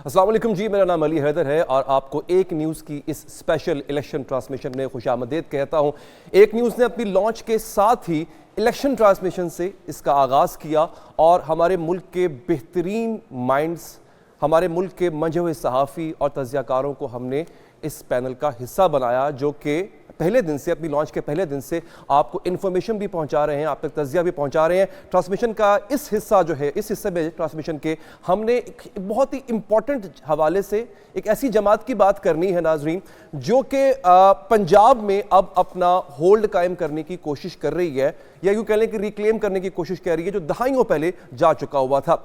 السلام علیکم جی، میرا نام علی حیدر ہے اور آپ کو ایک نیوز کی اس اسپیشل الیکشن ٹرانسمیشن میں خوش آمدید کہتا ہوں۔ ایک نیوز نے اپنی لانچ کے ساتھ ہی الیکشن ٹرانسمیشن سے اس کا آغاز کیا اور ہمارے ملک کے بہترین مائنڈز، ہمارے ملک کے منجھے ہوئے صحافی اور تجزیہ کاروں کو ہم نے اس پینل کا حصہ بنایا، جو کہ پہلے دن سے، اپنی لانچ کے پہلے دن سے آپ کو انفارمیشن بھی پہنچا رہے ہیں، آپ تک تجزیہ بھی پہنچا رہے ہیں۔ ٹرانسمیشن کا اس حصہ جو ہے، اس حصے میں ٹرانسمیشن کے ہم نے ایک بہت ہی امپورٹنٹ حوالے سے ایک ایسی جماعت کی بات کرنی ہے ناظرین، جو کہ پنجاب میں اب اپنا ہولڈ قائم کرنے کی کوشش کر رہی ہے، یا یوں کہہ لیں کہ ریکلیم کرنے کی کوشش کر رہی ہے، جو دہائیوں پہلے جا چکا ہوا تھا۔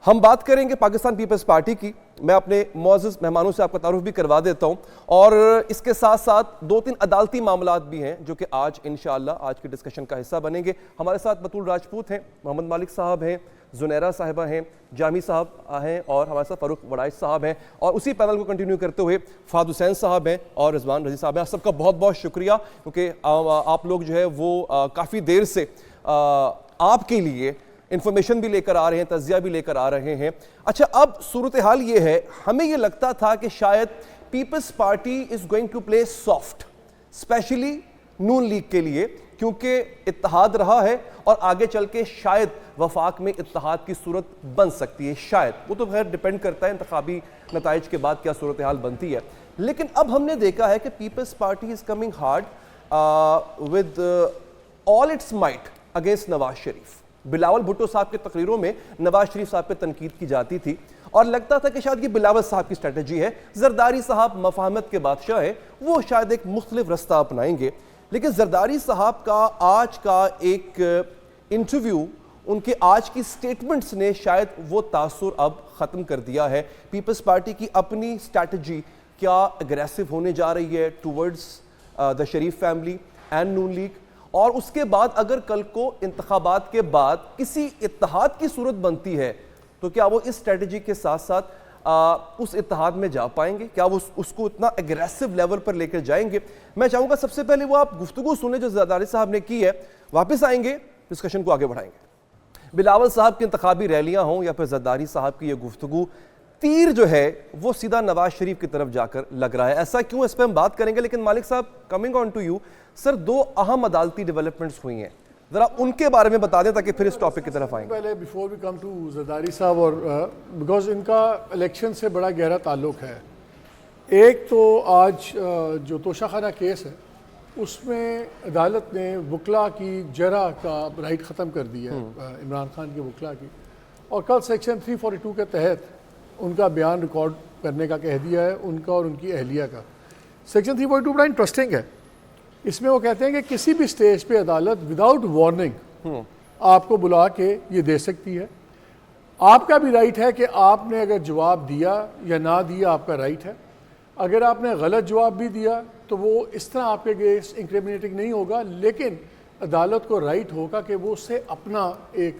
ہم بات کریں گے پاکستان پیپلز پارٹی کی۔ میں اپنے معزز مہمانوں سے آپ کا تعارف بھی کروا دیتا ہوں، اور اس کے ساتھ ساتھ دو تین عدالتی معاملات بھی ہیں جو کہ آج انشاءاللہ آج کی ڈسکشن کا حصہ بنیں گے۔ ہمارے ساتھ بطول راجپوت ہیں، محمد مالک صاحب ہیں، زنیرہ صاحبہ ہیں، جامی صاحب ہیں، اور ہمارے ساتھ فاروق وڑائچ صاحب ہیں، اور اسی پینل کو کنٹینیو کرتے ہوئے فہد حسین صاحب ہیں اور رضوان رضی صاحب ہیں۔ آپ سب کا بہت بہت شکریہ، کیونکہ آپ لوگ جو ہے وہ کافی دیر سے آپ کے لیے انفارمیشن بھی لے کر آ رہے ہیں، تجزیہ بھی لے کر آ رہے ہیں۔ اچھا، اب صورتحال یہ ہے، ہمیں یہ لگتا تھا کہ شاید Peoples party is going to play soft, especially Noon League کے لیے، کیونکہ اتحاد رہا ہے اور آگے چل کے شاید وفاق میں اتحاد کی صورت بن سکتی ہے، شاید، وہ تو خیر ڈیپینڈ کرتا ہے انتخابی نتائج کے بعد کیا صورتحال بنتی ہے۔ لیکن اب ہم نے دیکھا ہے کہ Peoples party is coming hard with all its might against Nawaz Sharif. Bilawal Bhutto صاحب کے تقریروں میں نواز شریف صاحب پہ تنقید کی جاتی تھی، اور لگتا تھا کہ شاید یہ بلاول صاحب کی اسٹریٹجی ہے، زرداری صاحب مفاہمت کے بادشاہ ہیں، وہ شاید ایک مختلف رستہ اپنائیں گے۔ لیکن زرداری صاحب کا آج کا ایک انٹرویو، ان کے آج کی سٹیٹمنٹس نے شاید وہ تاثر اب ختم کر دیا ہے۔ پیپلز پارٹی کی اپنی اسٹریٹجی کیا اگریسو ہونے جا رہی ہے towards the Sharif family and Noon League, اور اس کے بعد اگر کل کو انتخابات کے بعد کسی اتحاد کی صورت بنتی ہے تو کیا وہ اس اسٹریٹجی کے ساتھ ساتھ اس اتحاد میں جا پائیں گے؟ کیا وہ اس کو اتنا اگریسو لیول پر لے کر جائیں گے؟ میں چاہوں گا سب سے پہلے وہ آپ گفتگو سنیں جو زرداری صاحب نے کی ہے، واپس آئیں گے، ڈسکشن کو آگے بڑھائیں گے۔ بلاول صاحب کی انتخابی ریلیاں ہوں یا پھر زرداری صاحب کی یہ گفتگو، تیر جو ہے وہ سیدھا نواز شریف کی طرف جا کر لگ رہا ہے، ایسا کیوں؟ اس پہ ہم بات کریں گے، لیکن مالک صاحب coming on to you sir, دو اہم عدالتی ڈیولپمنٹس ہوئی ہیں، ذرا ان کے بارے میں بتا دیں تاکہ پھر اس ٹاپک کی طرف آئیں گے۔ پہلے before we come to Zardari sahab, اور بیکاز ان کا الیکشن سے بڑا گہرا تعلق ہے۔ ایک تو آج جو توشہ خانہ کیس ہے، اس میں عدالت نے وکلا کی جرح کا رائٹ ختم کر دی ہے، عمران خان کے وکلا کی، اور کل سیکشن 342 کے تحت ان کا بیان ریکارڈ کرنے کا کہہ دیا ہے، ان کا اور ان کی اہلیہ کا۔ سیکشن 342 بڑا انٹرسٹنگ ہے، اس میں وہ کہتے ہیں کہ کسی بھی سٹیج پہ عدالت وداؤٹ وارننگ آپ کو بلا کے یہ دے سکتی ہے۔ آپ کا بھی رائٹ ہے کہ آپ نے اگر جواب دیا یا نہ دیا، آپ کا رائٹ ہے۔ اگر آپ نے غلط جواب بھی دیا تو وہ اس طرح آپ کے اگینسٹ انکریمنیٹنگ نہیں ہوگا، لیکن عدالت کو رائٹ ہوگا کہ وہ اس سے اپنا ایک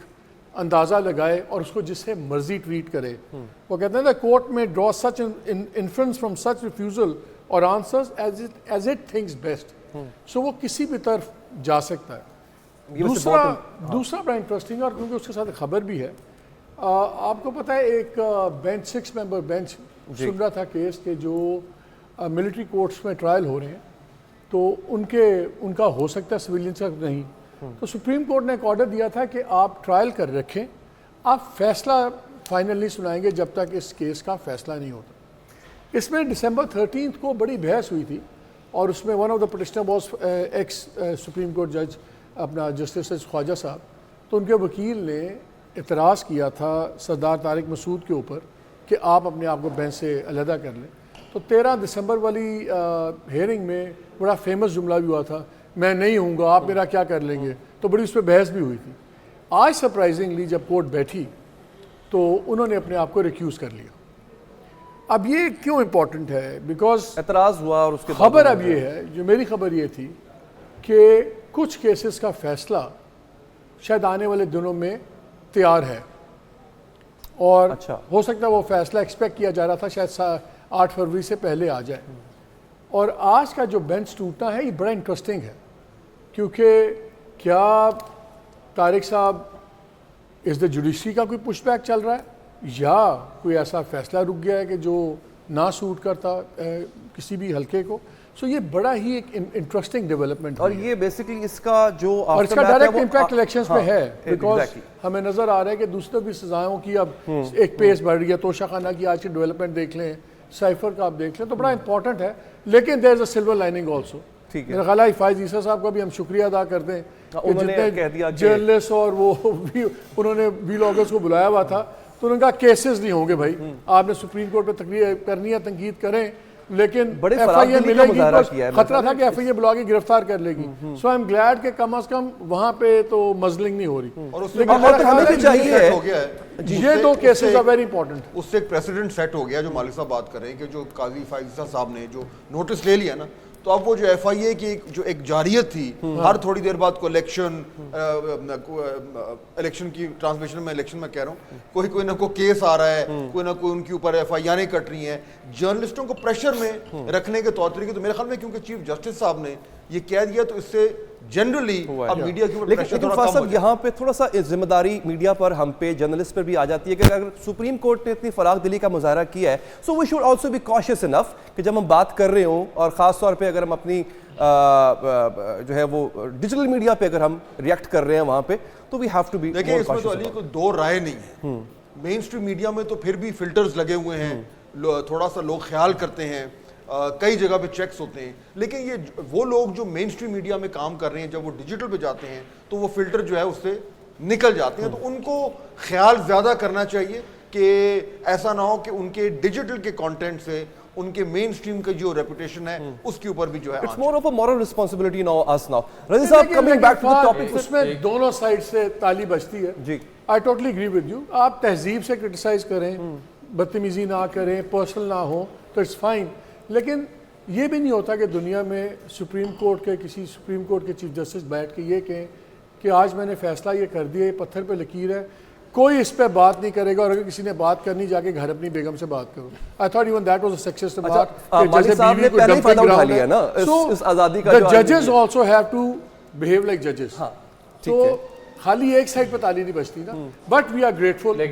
اندازہ لگائے اور اس کو جس سے مرضی ٹویٹ کرے۔ وہ کہتے ہیں the court may draw such an inference from such refusal or answers as it thinks best۔ سو وہ کسی بھی طرف جا سکتا ہے۔ دوسرا بڑا انٹرسٹنگ، اور کیونکہ اس کے ساتھ خبر بھی ہے، آپ کو پتہ ہے ایک بینچ 6 ممبر بینچ سن رہا تھا کیس کے جو ملٹری کورٹس میں ٹرائل ہو رہے ہیں، تو ان کا ہو سکتا ہے سویلینس کا نہیں، تو سپریم کورٹ نے ایک آرڈر دیا تھا کہ آپ ٹرائل کر رکھیں، آپ فیصلہ فائنل نہیں سنائیں گے جب تک اس کیس کا فیصلہ نہیں ہوتا۔ اس میں ڈسمبر 13 کو بڑی بحث ہوئی تھی، اور اس میں one of the petitioner was x supreme court جج اپنا جسٹس خواجہ صاحب، تو ان کے وکیل نے اعتراض کیا تھا سردار طارق مسعود کے اوپر کہ آپ اپنے آپ کو بینچ سے علیحدہ کر لیں۔ تو 13 دسمبر والی ہیئرنگ میں بڑا فیمس جملہ بھی ہوا تھا، میں نہیں ہوں گا، آپ میرا کیا کر لیں گے، تو بڑی اس پہ بحث بھی ہوئی تھی۔ آج سرپرائزنگلی جب کورٹ بیٹھی تو انہوں نے اپنے آپ کو ریکیوز کر لیا۔ اب یہ کیوں امپورٹنٹ ہے؟ بیکاز اعتراض ہوا، اور اس کے خبر اب یہ ہے، جو میری خبر یہ تھی کہ کچھ کیسز کا فیصلہ شاید آنے والے دنوں میں تیار ہے، اور ہو سکتا ہے وہ فیصلہ ایکسپیکٹ کیا جا رہا تھا شاید 8 فروری سے پہلے آ جائے۔ اور آج کا جو بینچ ٹوٹنا ہے یہ بڑا انٹرسٹنگ ہے، کیونکہ کیا طارق صاحب از دا جوڈیشری کا کوئی پش بیک چل رہا ہے، یا کوئی ایسا فیصلہ رک گیا ہے کہ جو نہ سوٹ کرتا کسی بھی حلقے کو. سو یہ بڑا ہی ایک انٹرسٹنگ ڈیولپمنٹ اور یہ بیسیکلی اس کا جو اور اس کا ڈائریکٹ امپیکٹ الیکشنز پہ ہے, بیکاز ہمیں نظر آ رہا ہے کہ دوسرے بھی سزاؤں کی اب ایک پیس بڑھ رہی ہے. توشہ خانہ کی آج کی ڈیولپمنٹ دیکھ لیں, سائفر کا آپ دیکھ لیں, تو بڑا امپورٹنٹ ہے. لیکن دیر از اے سلور لائننگ آلسو. میرا خیال ہے فائز عیسیٰ صاحب کا بھی ہم شکریہ ادا کرتے ہیں کہ جتنے جرنلسٹ اور وہ بھی انہوں نے ویلاگرز کو بلایا ہوا تھا, تو انہوں نے کہا کیسز نہیں ہوں گے بھائی, آپ نے سپریم کورٹ پہ تقریر کرنی ہے, تنقید کریں, لیکن ایف آئی اے ملے گی, خطرہ تھا کہ ایف آئی اے بلا کے گرفتار کر لے گی. سو آئی ایم گلیڈ کہ کم از کم وہاں پہ تو مزلنگ نہیں ہو رہی. یہ دو کیسز آر ویری امپورٹنٹ. اس سے ایک پریسیڈنٹ سیٹ ہو گیا جو مالک صاحب بات کر رہے ہیں کہ جو قاضی فائز صاحب نے جو نوٹس لے لیا نا, تو اب وہ جو ایف آئی اے کی جو ایک جاریت تھی, ہر تھوڑی دیر بعد کو الیکشن کی ٹرانسمیشن میں الیکشن میں کہہ رہا ہوں, کوئی نہ کوئی کیس آ رہا ہے, کوئی نہ کوئی ان کے اوپر ایف آئی آریں کٹ رہی ہیں. جرنلسٹوں کو پریشر میں رکھنے کے طور طریقے, تو میرے خیال میں کیونکہ چیف جسٹس صاحب نے یہ کہہ دیا تو اس سے جنرلی اب میڈیا کے اوپر پریشر تھوڑا کم ہو جائے. یہاں پہ تھوڑا سا ذمہ داری میڈیا پر, ہم پہ, جرنلسٹ پر بھی آ جاتی ہے کہ اگر سپریم کورٹ نے اتنی فراغ دلی کا مظاہرہ کیا ہے, so we should also be conscious enough کہ جب ہم بات کر رہے ہوں, اور خاص طور پہ اگر ہم اپنی جو ہے وہ ڈیجیٹل میڈیا پہ اگر ہم ریئیکٹ کر رہے ہیں وہاں پہ, تو وی ہیو ٹو بی. دیکھیں اس میں تو علی کوئی دو رائے نہیں ہے. مین اسٹریم میڈیا میں تو پھر بھی فلٹرز لگے ہوئے ہیں, تھوڑا سا لوگ خیال کرتے ہیں, کئی جگہ پہ چیکس ہوتے ہیں. لیکن یہ وہ لوگ جو مین اسٹریم میڈیا میں کام کر رہے ہیں, جب وہ ڈیجیٹل پہ جاتے ہیں تو وہ فلٹر جو ہے اس سے نکل جاتے ہیں. تو ان کو خیال زیادہ کرنا چاہیے کہ ایسا نہ ہو کہ ان کے ڈیجیٹل کے کانٹینٹ سے ان کے مین اسٹریم کا جو ریپوٹیشن ہے اس کے اوپر بھی جو ہے it's more of a moral responsibility now is now. Razi صاحب coming back to the topic, اس میں دونوں سائڈ سے تالی بجتی ہے. جی I totally agree with you. آپ تہذیب سے کرٹیسائز کریں, بدتمیزی نہ کریں, پرسنل نہ ہو تو اٹس فائن. لیکن یہ بھی نہیں ہوتا کہ دنیا میں سپریم کورٹ کے کسی سپریم کورٹ کے چیف جسٹس بیٹھ کے یہ کہیں کہ آج میں نے فیصلہ یہ کر دیا, یہ پتھر پہ لکیر ہے, کوئی اس پہ بات نہیں کرے گا, اور اگر کسی نے بات کرنی جا کے گھر اپنی بیگم سے بات کرو. I thought even that was a sexist remark. مالک صاحب نے پہلے ہی فائدہ اٹھا لیا نا اس آزادی کا. The judges also have to behave like judges. تو خالی ایک سائڈ پہ تالی نہیں بجتی نا, بٹ وی آر گریٹفل.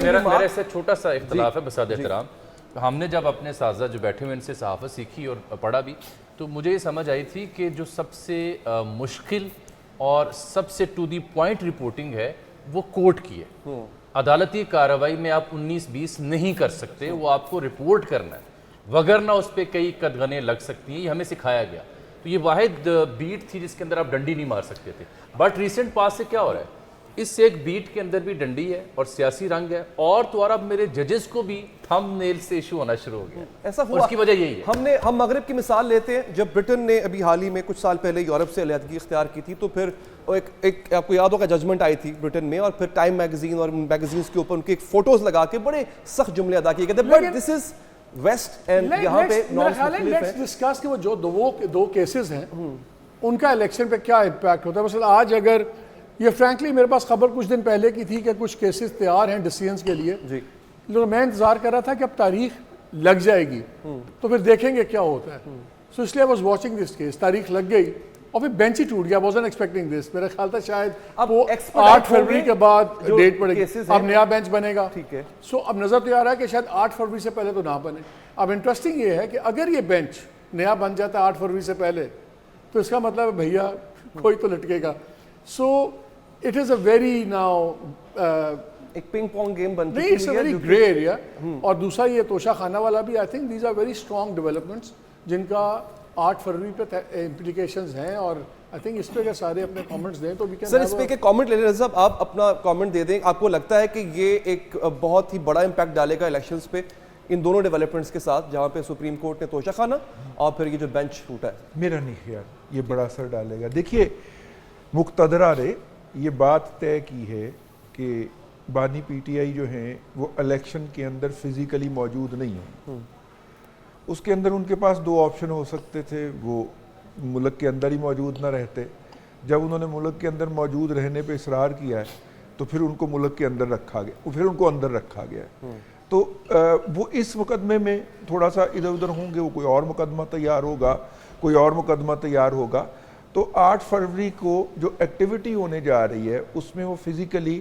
میرا اس سے چھوٹا سا اختلاف ہے بساد احترام. ہم نے جب اپنے اساتذہ جو بیٹھے ہوئے ان سے صحافت سیکھی اور پڑھا بھی, تو مجھے یہ سمجھ آئی تھی کہ جو سب سے مشکل اور سب سے ٹو دی پوائنٹ رپورٹنگ ہے وہ کورٹ کی ہے. عدالتی کارروائی میں آپ 19-20 نہیں کر سکتے, وہ آپ کو رپورٹ کرنا ہے, وگرنہ اس پہ کئی قدغنیں لگ سکتی ہیں. یہ ہمیں سکھایا گیا. تو یہ واحد بیٹ تھی جس کے اندر آپ ڈنڈی نہیں مار سکتے تھے. بٹ ریسنٹ پاس سے کیا ہو رہا ہے, اس ایک بیٹ کے اندر بھی ڈنڈی ہے اور سیاسی رنگ ہے, اور تو اور اب میرے ججز کو بھی تھم نیل سے ایشو ہونا شروع ہو گیا. ایسا ہوا, اس کی وجہ یہی ہے. ہم مغرب کی مثال لیتے ہیں. جب برٹن نے ابھی حال ہی میں کچھ سال پہلے یورپ سے علیحدگی اختیار کی تھی, تو پھر ایک آپ کو یاد ہوگا ججمنٹ آئی تھی برٹن میں, اور پھر ٹائم میگزین اور میگزینز کے اوپر ان کی ایک فوٹوز لگا کے بڑے سخت جملے ادا کیے گئے تھے. But this is west end یہاں پہ نارتھ مختلف ہے. لیٹس ڈسکس کہ وہ جو دو کیسز ہیں ان کا الیکشن پہ کیا امپیکٹ ہوتا ہے. مثلا آج اگر یہ فرینکلی میرے پاس خبر کچھ دن پہلے کی تھی کہ کچھ کیسز تیار ہیں ڈیسیژنز کے لیے, میں انتظار کر رہا تھا کہ اب تاریخ لگ جائے گی تو پھر دیکھیں گے کیا ہوتا ہے. سو اس لیے I was watching this case. تاریخ لگ گئی اور پھر بینچ ہی ٹوٹ گیا. Was not expecting this. میرا خیال تھا شاید وہ 8 فروری کے بعد ڈیٹ پڑے گی, اب نیا بینچ بنے گا. سو اب نظر تو آ رہا ہے کہ شاید 8 فروری سے پہلے تو نہ بنے. اب انٹرسٹنگ یہ ہے کہ اگر یہ بینچ نیا بن جاتا ہے 8 فروری سے پہلے, تو اس کا مطلب ہے بھیا کوئی تو لٹکے گا. So it is a very now ایک پنگ پونگ گیم بن چکی ہے. It's a very grey area. اور دوسرا یہ توشہ خانہ والا بھی, I think these are very strong developments جن کا 8 فروری پہ امپلیکیشنز ہیں. اور آئی تھنک اس پہ اگر سارے اپنے کامنٹس دیں تو بھی سر اس پہ کہ کامنٹ لے لیں. صاحب آپ اپنا کامنٹ دے دیں. آپ کو لگتا ہے کہ یہ ایک بہت ہی بڑا امپیکٹ ڈالے گا الیکشنز پہ ان دونوں ڈیولپمنٹس کے ساتھ, جہاں پہ سپریم کورٹ نے توشہ خانہ اور پھر یہ جو بینچ ٹوٹا ہے؟ میرا نہیں خیال یہ بڑا اثر ڈالے گا. دیکھیے مقتدرہ نے یہ بات طے کی ہے کہ بانی پی ٹی آئی جو ہیں وہ الیکشن کے اندر فزیکلی موجود نہیں ہیں. اس کے اندر ان کے پاس 2 آپشن ہو سکتے تھے. وہ ملک کے اندر ہی موجود نہ رہتے. جب انہوں نے ملک کے اندر موجود رہنے پہ اصرار کیا ہے تو پھر ان کو ملک کے اندر رکھا گیا, پھر ان کو اندر رکھا گیا ہے. تو وہ اس مقدمے میں تھوڑا سا ادھر ادھر ہوں گے. وہ کوئی اور مقدمہ تیار ہوگا, کوئی اور مقدمہ تیار ہوگا. تو 8 فروری کو جو ایکٹیویٹی ہونے جا رہی ہے اس میں وہ فزیکلی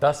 10,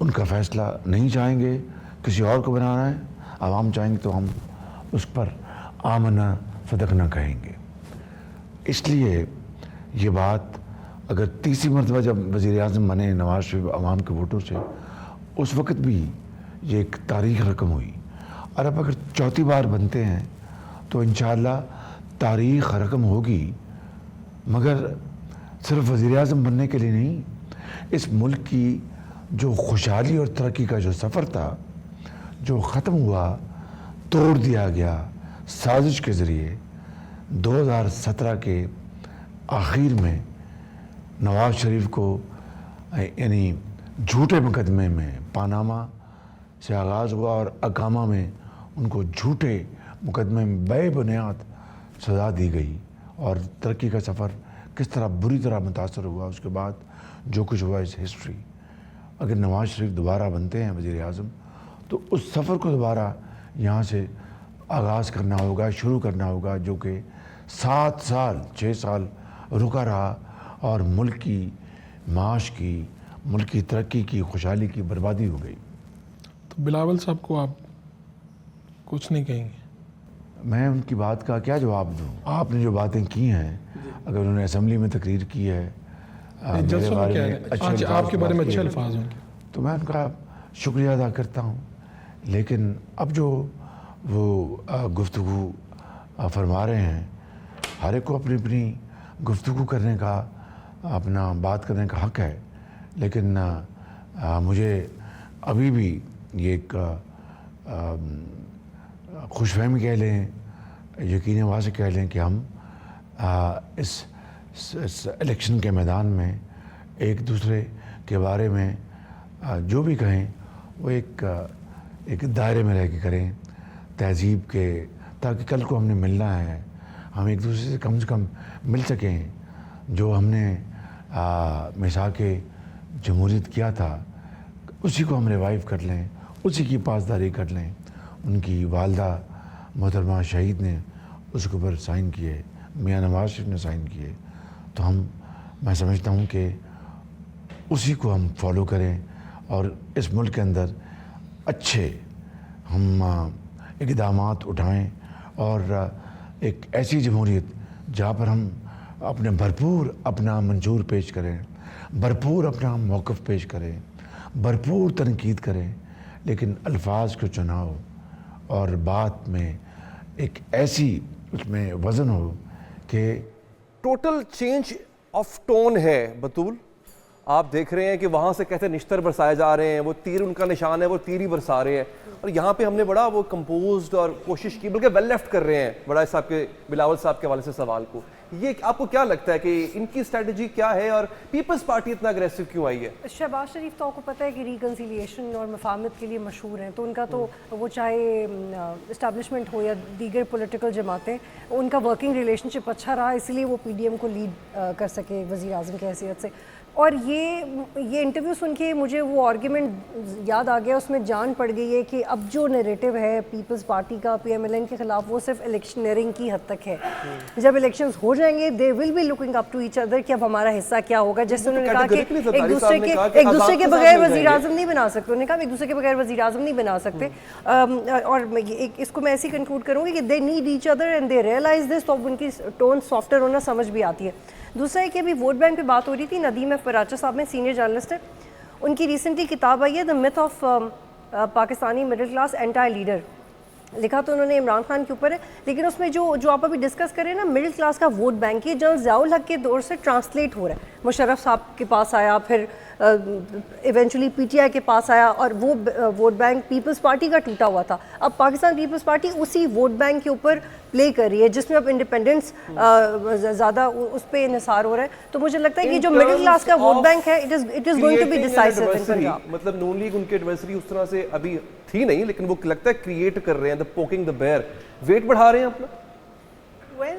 ان کا فیصلہ نہیں چاہیں گے کسی اور کو بنانا ہے, عوام چاہیں گے تو ہم اس پر آمنا صدقنا کہیں گے. اس لیے یہ بات اگر تیسری مرتبہ جب وزیر اعظم بنے نواز شریف عوام کے ووٹوں سے, اس وقت بھی یہ ایک تاریخ رقم ہوئی, اور اب اگر چوتھی بار بنتے ہیں تو انشاءاللہ تاریخ رقم ہوگی, مگر صرف وزیر اعظم بننے کے لیے نہیں. اس ملک کی جو خوشحالی اور ترقی کا جو سفر تھا, جو ختم ہوا, توڑ دیا گیا سازش کے ذریعے 2017 کے آخر میں نواز شریف کو یعنی جھوٹے مقدمے میں پاناما سے آغاز ہوا اور اقامہ میں ان کو جھوٹے مقدمے میں بے بنیاد سزا دی گئی, اور ترقی کا سفر کس طرح بری طرح متاثر ہوا. اس کے بعد جو کچھ ہوا اس ہسٹری. اگر نواز شریف دوبارہ بنتے ہیں وزیر اعظم تو اس سفر کو دوبارہ یہاں سے آغاز کرنا ہوگا, شروع کرنا ہوگا, جو کہ 7 سال 6 سال رکا رہا اور ملک کی معاش کی, ملک کی ترقی کی, خوشحالی کی بربادی ہو گئی. تو بلاول صاحب کو آپ کچھ نہیں کہیں گے؟ میں ان کی بات کا کیا جواب دوں؟ آپ نے جو باتیں کی ہیں, اگر انہوں نے اسمبلی میں تقریر کی ہے میرے بارے میں آپ کے بارے میں اچھے الفاظ ہوں گے, تو میں ان کا شکریہ ادا کرتا ہوں. لیکن اب جو وہ گفتگو فرما رہے ہیں, ہر ایک کو اپنی اپنی گفتگو کرنے کا, اپنا بات کرنے کا حق ہے. لیکن مجھے ابھی بھی یہ ایک خوش فہمی کہہ لیں, یقین واضح کہہ لیں کہ ہم اس الیکشن کے میدان میں ایک دوسرے کے بارے میں جو بھی کہیں وہ ایک دائرے میں رہ کے کریں, تہذیب کے, تاکہ کل کو ہم نے ملنا ہے, ہم ایک دوسرے سے کم مل سکیں. جو ہم نے میثاق جمہوریت کیا تھا اسی کو ہم ریوائیو کر لیں, اسی کی پاسداری کر لیں. ان کی والدہ محترمہ شہید نے اس کے اوپر سائن کیے, میاں نواز شریف نے سائن کیے, تو میں سمجھتا ہوں کہ اسی کو ہم فالو کریں اور اس ملک کے اندر اچھے ہم اقدامات اٹھائیں, اور ایک ایسی جمہوریت جہاں پر ہم اپنے بھرپور اپنا منشور پیش کریں, بھرپور اپنا موقف پیش کریں, بھرپور تنقید کریں, لیکن الفاظ کو چناؤ اور بات میں ایک ایسی اس میں وزن ہو کہ ٹوٹل چینج آف ٹون ہے. بطول, آپ دیکھ رہے ہیں کہ وہاں سے کہتے ہیں نشتر برسائے جا رہے ہیں, وہ تیر ان کا نشان ہے, وہ تیر ہی برسا رہے ہیں, اور یہاں پہ ہم نے بڑا وہ کمپوزڈ اور کوشش کی, بلکہ ویل لیفٹ کر رہے ہیں بڑا صاحب کے, بلاول صاحب کے حوالے سے سوال کو. یہ آپ کو کیا لگتا ہے کہ ان کی اسٹریٹجی کیا ہے, اور پیپلز پارٹی اتنا اگریسو کیوں آئی ہے؟ شہباز شریف تو آپ کو پتہ ہے کہ ریکنسیلیشن اور مفاہمت کے لیے مشہور ہیں, تو ان کا تو وہ چاہے اسٹیبلشمنٹ ہو یا دیگر پولیٹیکل جماعتیں, ان کا ورکنگ ریلیشن شپ اچھا رہا, اس لیے وہ پی ڈی ایم کو لیڈ کر سکے وزیر اعظم کی حیثیت سے. اور یہ انٹرویو سن کے مجھے وہ آرگیومنٹ یاد آ گیا, اس میں جان پڑ گئی ہے کہ اب جو نیریٹو ہے پیپلز پارٹی کا پی ایم ایل این کے خلاف وہ صرف الیکشنئرنگ کی حد تک ہے. جب الیکشنز ہو جائیں گے they will be looking up to each other کہ اب ہمارا حصہ کیا ہوگا. جیسے انہوں نے کہا کہ ایک دوسرے کے بغیر وزیر اعظم نہیں بنا سکتے, انہوں نے کہا ایک دوسرے کے بغیر وزیر اعظم نہیں بنا سکتے. اور اس کو میں ایسی کنکلوڈ کروں گی کہ they need each other and they realize this, تو ان کی ٹون سافٹر ہونا سمجھ بھی آتی ہے. دوسرا ہے کہ ابھی ووٹ بینک پہ بات ہو رہی تھی, ندیم ایف پراچا صاحب میں سینئر جرنلسٹ ہیں, ان کی ریسنٹلی کتاب آئی ہے the myth of Pakistani middle class entitled. لکھا تو انہوں نے عمران خان کے اوپر ہے, لیکن اس میں جو آپ ابھی ڈسکس کریں نا مڈل کلاس کا ووٹ بینک, یہ جنرل ضیاء الحق کے دور سے ٹرانسلیٹ ہو رہا ہے. مشرف صاحب کے پاس آیا, پھر ایونچولی پی ٹی آئی کے پاس آیا, اور وہ ووٹ بینک پیپلز پارٹی کا ٹوٹا ہوا تھا. اب پاکستان پیپلز پارٹی اسی ووٹ بینک کے اوپر پلے کر رہی ہے, جس میں اب انڈیپینڈنس زیادہ اس پہ انحصار ہو رہا ہے. تو مجھے لگتا ہے کہ جو مڈل کلاس کا ووٹ بینک ہے it is going to be decisive in Punjab. مطلب نون لیگ ان کے ایڈوائزری اس طرح سے ابھی تھی نہیں, لیکن وہ لگتا ہے کریٹ کر رہے ہیں, دا پوکنگ دا بیئر, ویٹ بڑھا رہے ہیں اپنا. Well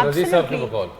Absolutely.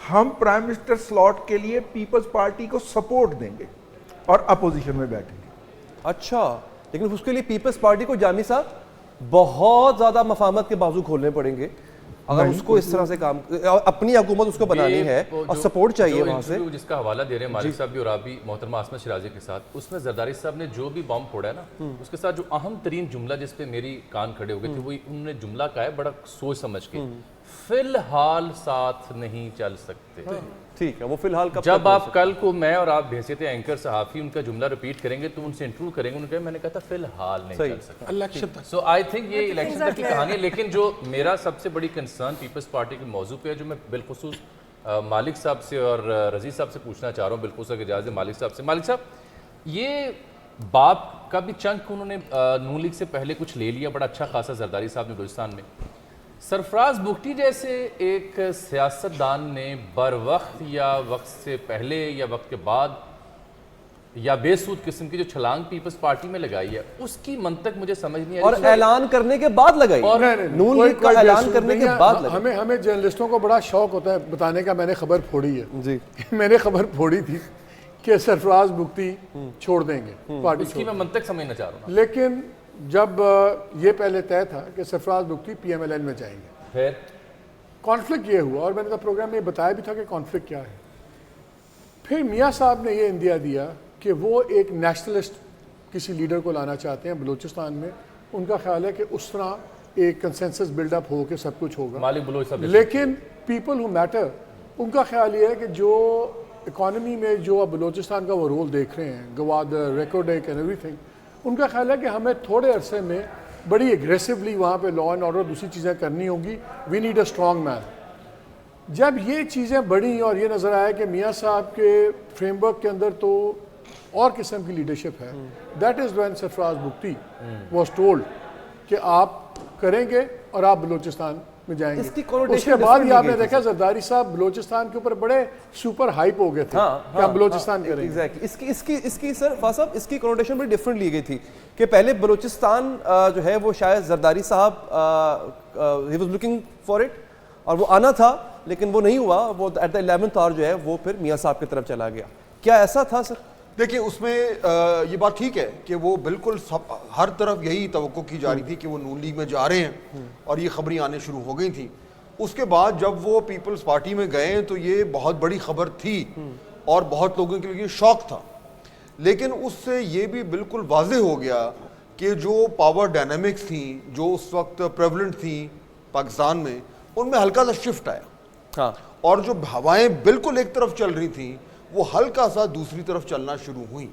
ہم پرائم منسٹر سلاٹ کے لیے پیپلز پارٹی کو سپورٹ دیں گے اور اپوزیشن میں بیٹھیں گے. اچھا, لیکن اس کے لیے پیپلز پارٹی کو جامی صاحب بہت زیادہ مفاہمت کے بازو کھولنے پڑیں گے اگر اس کو اس طرح سے کام, اپنی حکومت اس کو بنانی ہے اور سپورٹ چاہیے وہاں سے. جس کا حوالہ دے رہے ہیں مالک صاحب بھی اور آپ بھی محترمہ عاصمہ شیرازی کے ساتھ, اس میں زرداری صاحب نے جو بھی بم پھوڑا ہے نا, اس کے ساتھ جو اہم ترین جملہ جس پہ میری کان کھڑے ہو گئے تھے, وہ انہوں نے جملہ کہا ہے بڑا سوچ سمجھ کے, فی الحال ساتھ نہیں چل سکتے. ٹھیک ہے, وہ فی الحال جب آپ کل کو میں اور آپ بحیثیت اینکر صحافی ان کا جملہ ریپیٹ کریں گے تو ان سے انٹرویو کریں گے, انہوں نے کہا, میں نے کہا تھا فی الحال نہیں چل سکتا. الیکشن تک. سو آئی تھنک یہ الیکشن تک کی کہانی ہے. لیکن جو میرا سب سے بڑی کنسرن پیپلز پارٹی کے موضوع پہ ہے, جو میں بالخصوص مالک صاحب سے اور رضی صاحب سے پوچھنا چاہ رہا ہوں, بالخصوص اگر اجازت مالک صاحب سے. مالک صاحب, یہ باپ کا بھی چنک انہوں نے نون لیگ سے پہلے کچھ لے لیا بڑا اچھا خاصا زرداری صاحب نے بلوچستان میں. سرفراز بگٹی جیسے ایک سیاستدان نے بر وقت یا وقت سے پہلے یا وقت کے بعد یا بے سود قسم کی جو چھلانگ پیپلز پارٹی میں لگائی ہے, اس کی منطق مجھے سمجھ نہیں آئی. اور اعلان کرنے کے بعد لگائی, نون لیگ کا اعلان کرنے کے بعد لگائی. ہمیں جرنلسٹوں کو بڑا شوق ہوتا ہے بتانے کا, میں نے خبر پھوڑی ہے. جی, میں نے خبر پھوڑی تھی کہ سرفراز بگٹی چھوڑ دیں گے پارٹی, اس کی میں منطق سمجھنا چاہ رہا ہوں. لیکن جب یہ پہلے طے تھا کہ Sarfraz Bugti P M L N میں جائیں گے, پھر کانفلکٹ یہ ہوا, اور میں نے کہا پروگرام میں یہ بتایا بھی تھا کہ کانفلکٹ کیا ہے. پھر میاں صاحب نے یہ اندیا دیا کہ وہ ایک نیشنلسٹ کسی لیڈر کو لانا چاہتے ہیں بلوچستان میں. ان کا خیال ہے کہ اس طرح ایک کنسنسس بلڈ اپ ہو کے سب کچھ ہوگا. مالک بلوچ صاحب, لیکن پیپل ہو میٹر, ان کا خیال یہ ہے کہ جو اکانومی میں جو اب بلوچستان کا وہ رول دیکھ رہے ہیں, Gwadar, Reko Diq and everything, ان کا خیال ہے کہ ہمیں تھوڑے عرصے میں بڑی ایگریسولی وہاں پہ لا اینڈ آرڈر دوسری چیزیں کرنی ہوں گی. We need a strong man. جب یہ چیزیں بڑھیں اور یہ نظر آیا کہ میاں صاحب کے فریم ورک کے اندر تو اور قسم کی لیڈرشپ ہے, that is when Sarfraz Bugti was told کہ آپ کریں گے اور آپ بلوچستان میں جائیں گے. اس کے بعد ہی آپ نے دیکھا زرداری صاحب بلوچستان کے اوپر بڑے سپر ہائپ ہو گئے تھے کہ ہم بلوچستان کریں گے. اس کی سر فاضل صاحب, اس کی کنوٹیشن بڑی ڈفرنٹ لی گئی تھی کہ پہلے بلوچستان جو ہے وہ شاید زرداری صاحب he was looking for it, اور وہ آنا تھا لیکن وہ نہیں ہوا, وہ ایٹ دا 11th آور جو ہے وہ پھر میاں صاحب کی طرف چلا گیا. کیا ایسا تھا سر؟ دیکھیں, اس میں یہ بات ٹھیک ہے کہ وہ بالکل ہر طرف یہی توقع کی جا رہی تھی کہ وہ نون لیگ میں جا رہے ہیں, اور یہ خبریں آنے شروع ہو گئی تھیں. اس کے بعد جب وہ پیپلز پارٹی میں گئے تو یہ بہت بڑی خبر تھی اور بہت لوگوں کے لیے شوق تھا. لیکن اس سے یہ بھی بالکل واضح ہو گیا کہ جو پاور ڈائنامکس تھیں جو اس وقت پریولنٹ تھیں پاکستان میں, ان میں ہلکا سا شفٹ آیا, اور جو ہوائیں بالکل ایک طرف چل رہی تھیں وہ ہلکا سا دوسری طرف چلنا شروع ہوئیں.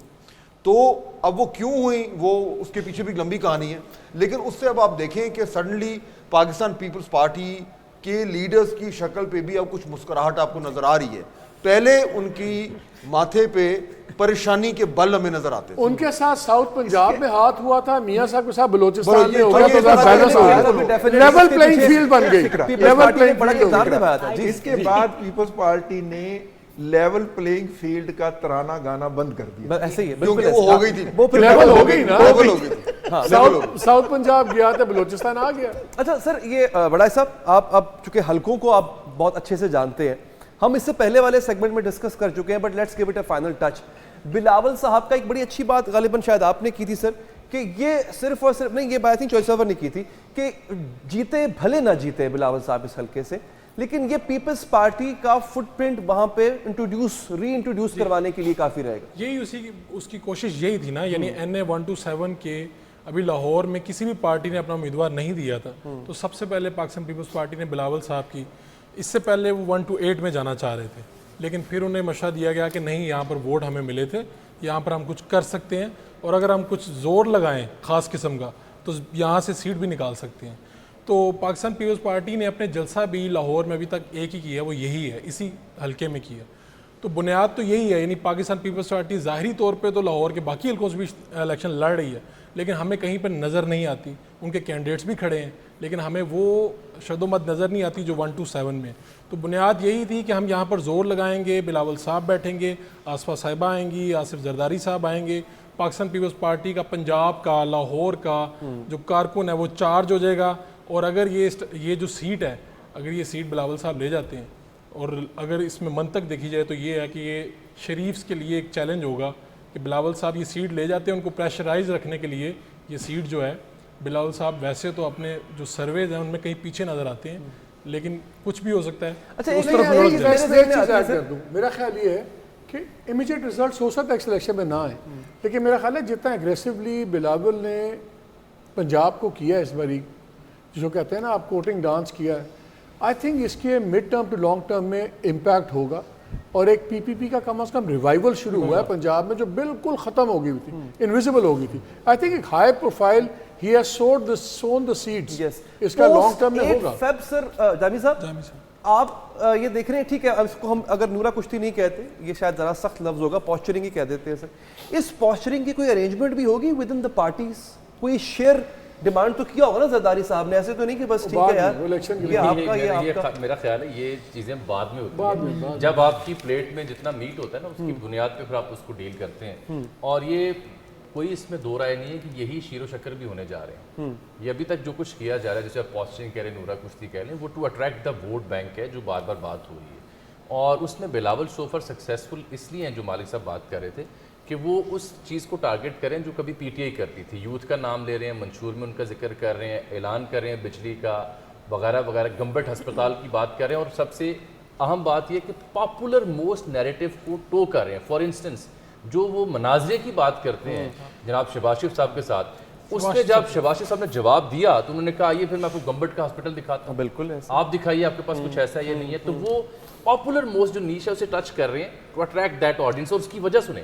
تو اب وہ کیوں ہوئیں وہ اس کے پیچھے بھی لمبی کہانی ہے. لیکن اس سے اب آپ دیکھیں کہ سڈنلی پاکستان پیپلز پارٹی کے لیڈرز کی شکل پہ بھی اب کچھ مسکراہٹ آپ کو نظر آ رہی ہے. پہلے ان کی ماتھے پہ پریشانی کے بل ہمیں نظر آتے تھے. ان کے ساتھ ساؤتھ پنجاب میں ہاتھ ہوا تھا, میاں صاحب کے ساتھ بلوچستان میں ہو گیا تو بیلنس ہو گیا, لیول پلینگ فیلڈ بن گئی. Level playing field. اس کے بعد پیپلز پارٹی نے لیول پلینگ فیلڈ کا ترانہ گانا بند کر دیا. ایسے ہی ہے, کیونکہ وہ ہو گئی تھی, لیول ہو گئی نا, لیول ہو گئی تھی. ساؤتھ پنجاب گیا تھا, بلوچستان آ گیا. اچھا سر, یہ بڑا صاحب آپ اب چونکہ حلقوں کو آپ بہت اچھے سے جانتے ہیں, ہم اس سے پہلے والے سیگمنٹ میں ڈسکس کر چکے ہیں, but let's give it a final touch. Bilawal صاحب کا ایک بڑی اچھی بات غالباً شاید آپ نے کی تھی سر, کہ یہ صرف اور صرف نہیں, یہ بات نہیں چوائس اوور نے کی تھی کہ جیتے بھلے نہ جیتے بلاول صاحب اس حلقے سے, لیکن یہ پیپلز پارٹی کا فٹ پرنٹ وہاں پہ ری انٹروڈیوس کروانے کے لیے کافی رہے گا. یہی اس کی کوشش یہی تھی نا, یعنی NA 127 کے ابھی لاہور میں کسی بھی پارٹی نے اپنا امیدوار نہیں دیا تھا, تو سب سے پہلے پاکستان پیپلز پارٹی نے بلاول صاحب کی, اس سے پہلے وہ 1 to 8 میں جانا چاہ رہے تھے, لیکن پھر انہیں مشورہ دیا گیا کہ نہیں, یہاں پر ووٹ ہمیں ملے تھے, یہاں پر ہم کچھ کر سکتے ہیں, اور اگر ہم کچھ زور لگائیں خاص قسم کا تو یہاں سے سیٹ بھی نکال سکتے ہیں. تو پاکستان پیپلز پارٹی نے اپنے جلسہ بھی لاہور میں ابھی تک ایک ہی کیا ہے, وہ یہی ہے, اسی حلقے میں کیا. تو بنیاد تو یہی ہے, یعنی پاکستان پیپلز پارٹی ظاہری طور پہ تو لاہور کے باقی حلقوں سے بھی الیکشن لڑ رہی ہے, لیکن ہمیں کہیں پر نظر نہیں آتی. ان کے کینڈیڈیٹس بھی کھڑے ہیں, لیکن ہمیں وہ شد و مد نظر نہیں آتی جو 1 to 7 میں. تو بنیاد یہی تھی کہ ہم یہاں پر زور لگائیں گے, بلاول صاحب بیٹھیں گے, آصفہ صاحبہ آئیں گی, آصف زرداری صاحب آئیں گے, پاکستان پیپلز پارٹی کا پنجاب کا, لاہور کا جو کارکن ہے وہ چارج ہو جائے گا. اور اگر یہ جو سیٹ ہے, اگر یہ سیٹ بلاول صاحب لے جاتے ہیں اور اگر اس میں منطق دیکھی جائے تو یہ ہے کہ یہ شریفز کے لیے ایک چیلنج ہوگا کہ بلاول صاحب یہ سیٹ لے جاتے ہیں, ان کو پریشرائز رکھنے کے لیے یہ سیٹ جو ہے, بلاول صاحب ویسے تو اپنے جو سرویز ہیں ان میں کہیں پیچھے نظر آتے ہیں, لیکن کچھ بھی ہو سکتا ہے. اچھا اس طرف ایک چیز ایڈ کر دوں, میرا خیال یہ ہے کہ امیجیٹ ریزلٹس ہو سکتا ہے اس الیکشن میں نہ آئیں, لیکن میرا خیال ہے جتنا ایگریسولی بلاول نے پنجاب کو کیا ہے اس باری, جو کہتے ہیں نا آپ کوٹنگ ڈانس کیا ہے, آئی تھنک اس کے mid term to long term میں امپیکٹ ہوگا. اور ایک پی پی پی کا کم از کم ریوائول شروع ہوا ہے پنجاب میں جو بالکل ختم ہو گئی ہوئی تھی, انویزیبل ہو گئی تھی. آئی تھنک ایک high profile he has sown the seeds, اس کا لانگ ٹرم میں ہوگا. فیب سر جامی صاحب آپ یہ دیکھ رہے ہیں, ٹھیک ہے اس کو ہم اگر نورا کشتی نہیں کہتے, یہ شاید ذرا سخت لفظ ہوگا, پوسچرنگ ہی کہہ دیتے ہیں سر. اس پوسچرنگ کی کوئی ارینجمنٹ بھی ہوگی ود ان دا پارٹیز, کوئی شیئر ڈیمانڈ تو کیا ہوگا نا زرداری صاحب نے, ایسے تو نہیں کہ بس ٹھیک ہے یار یہ آپ کا یہ آپ کا. میرا خیال ہے یہ چیزیں بعد میں ہوتی ہیں, جب آپ کی پلیٹ میں جتنا میٹ ہوتا ہے نا اس کی بنیاد پہ پھر آپ اس کو ڈیل کرتے ہیں. اور یہ کوئی اس میں دو رائے نہیں ہے کہ یہی شیر و شکر بھی ہونے جا رہے ہیں. یہ ابھی تک جو کچھ کیا جا رہا ہے, جیسے آپ پوسچرنگ کہہ رہے ہیں, نورا کشتی کہہ رہے ہیں, وہ to attract the vote bank ہے جو بار بار بات ہو رہی ہے. اور اس میں بلاول سوفر سکسیزفل اس لیے ہیں جو مالک صاحب بات کر رہے تھے کہ وہ اس چیز کو ٹارگٹ کریں جو کبھی پی ٹی آئی کرتی تھی. یوتھ کا نام لے رہے ہیں, منشور میں ان کا ذکر کر رہے ہیں, اعلان کر رہے ہیں بجلی کا وغیرہ وغیرہ, گمبٹ ہسپتال کی بات کر رہے ہیں, اور سب سے اہم بات یہ کہ پاپولر موسٹ نیریٹو کو ٹو کر رہے ہیں. فار انسٹنس جو وہ مناظرے کی بات کرتے ہیں جناب شہباز شریف صاحب کے ساتھ, اس پہ جب شہباز شریف صاحب نے جواب دیا تو انہوں نے کہا یہ پھر میں آپ کو گمبٹ کا ہاسپٹل دکھاتا ہوں, بالکل آپ دکھائیے آپ کے پاس کچھ ایسا یہ نہیں ہے. تو وہ پاپولر موسٹ جو نیش ہے اسے ٹچ کر رہے ہیں ٹو اٹریکٹ دیٹ آڈینس. اور اس کی وجہ سنیں,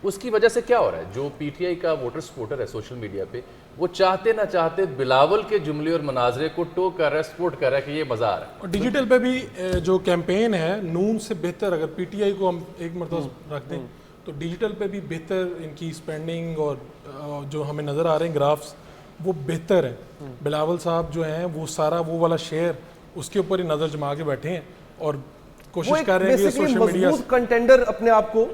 اس کی وجہ سے کیا ہو رہا ہے, جو پی ٹی آئی کا ووٹر سپورٹر ہے سوشل میڈیا پہ, وہ چاہتے نہ چاہتے بلاول کے جملے اور مناظرے کو ٹو کر رہا ہے, سپورٹ کر رہا ہے کہ یہ مزہ آ رہا ہے. اور ڈیجیٹل پہ بھی جو کیمپین ہے نون سے بہتر, اگر پی ٹی آئی کو ہم ایک مرتبہ رکھ دیں تو ڈیجیٹل پہ بھی بہتر ان کی اسپینڈنگ اور جو ہمیں نظر آ رہے ہیں گرافس وہ بہتر ہیں. بلاول صاحب جو ہیں وہ سارا وہ والا شیئر اس کے اوپر ہی نظر جما کے بیٹھے ہیں اور کوشش کر رہے ہیں کہ سوشل میڈیا مضبوط کنٹینڈر اپنے آپ کو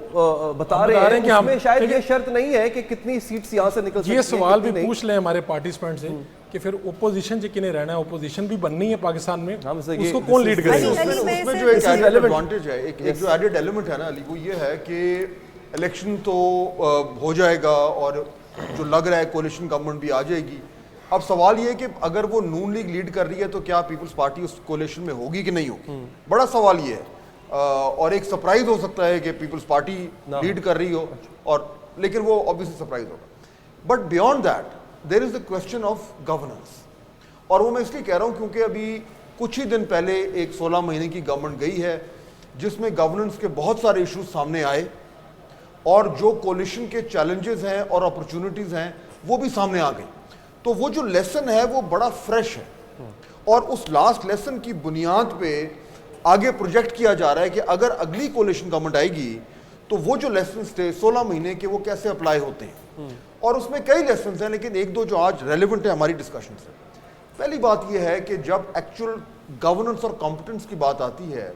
بتا رہے ہیں کہ ہمیں شاید یہ شرط نہیں ہے کہ کتنی سیٹس یہاں سے نکل سکتی ہیں. یہ سوال بھی پوچھ لیں ہمارے پارٹیسپینٹ سے کہ پھر اپوزیشن سے کنہیں رہنا ہے, اپوزیشن بھی بننی ہے پاکستان میں, اس کو کون لیڈ کرے گا. اس میں جو ایک ایڈڈ ایڈوانٹیج ہے, ایک جو ایڈڈ ایلیمنٹ ہے نا علی, وہ یہ ہے کہ الیکشن تو ہو جائے گا اور جو لگ رہا ہے کولیشن گورنمنٹ بھی آ جائے گی. اب سوال یہ ہے کہ اگر وہ نون لیگ لیڈ کر رہی ہے تو کیا پیپلز پارٹی اس کولیشن میں ہوگی کہ نہیں ہوگی, بڑا سوال یہ ہے. اور ایک سرپرائز ہو سکتا ہے کہ پیپلز پارٹی لیڈ کر رہی ہو, اور لیکن وہ obviously سرپرائز ہوگا. But beyond that there is the question of governance, اور وہ میں اس لیے کہہ رہا ہوں کیونکہ ابھی کچھ ہی دن پہلے ایک 16 مہینے کی گورنمنٹ گئی ہے جس میں گورننس کے بہت سارے ایشوز سامنے آئے, اور جو کولیشن کے چیلنجز ہیں اور اپرچونٹیز ہیں وہ بھی سامنے آ گئی. تو وہ جو لیسن ہے وہ بڑا فریش ہے, اور اس لاسٹ لیسن کی بنیاد پہ آگے پروجیکٹ کیا جا رہا ہے کہ اگر اگلی کولیشن گورنمنٹ آئے گی تو وہ جو لیسنز تھے 16 مہینے کے وہ کیسے اپلائی ہوتے ہیں. اور اس میں کئی لیسنز ہیں, لیکن ایک دو جو آج ریلیونٹ ہے ہماری ڈسکشن سے. پہلی بات یہ ہے کہ جب ایکچوئل گورننس اور کمپٹنس کی بات آتی ہے